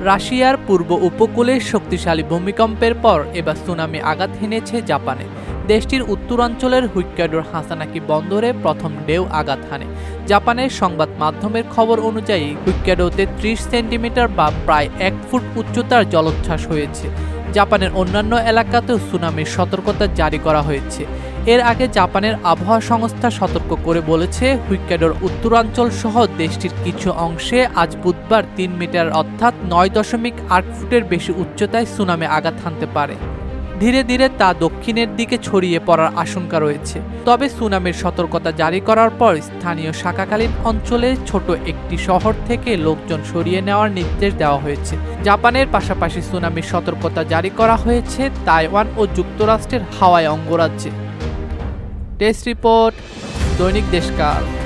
রাশিয়ার পূর্ব উপকূলে শক্তিশালী ভূমিকম্পের পর এবার সুনামি আঘাত হেনেছে জাপানে। দেশটির উত্তরাঞ্চলের হোক্কাইডোর হাসানাকি বন্দরে প্রথম ঢেউ আঘাত হানে। জাপানের সংবাদ মাধ্যমের খবর অনুযায়ী হোক্কাইডোতে ৩০ সেন্টিমিটার বা প্রায় ১ ফুট উচ্চতার জলোচ্ছ্বাস হয়েছে। জাপানের অন্যান্য এলাকাতেও সুনামির সতর্কতা জারি করা হয়েছে। এর আগে জাপানের আবহাওয়া সংস্থা সতর্ক করে বলেছে, হোক্কাইডোর উত্তরাঞ্চল সহ দেশটির কিছু অংশে আজ বুধবার ৩ মিটার অর্থাৎ ৯.৮ ফুটের বেশি উচ্চতায় সুনামি আঘাত হানতে পারে। ধীরে ধীরে তা দক্ষিণের দিকে ছড়িয়ে পড়ার আশঙ্কা রয়েছে। তবে সুনামির সতর্কতা জারি করার পর স্থানীয় শাখাকালীন অঞ্চলে ছোট একটি শহর থেকে লোকজন সরিয়ে নেওয়ার নির্দেশ দেওয়া হয়েছে। জাপানের পাশাপাশি সুনামির সতর্কতা জারি করা হয়েছে তাইওয়ান ও যুক্তরাষ্ট্রের হাওয়াই অঙ্গরাজ্যে। টেস্ট রিপোর্ট, দৈনিক দেশকাল।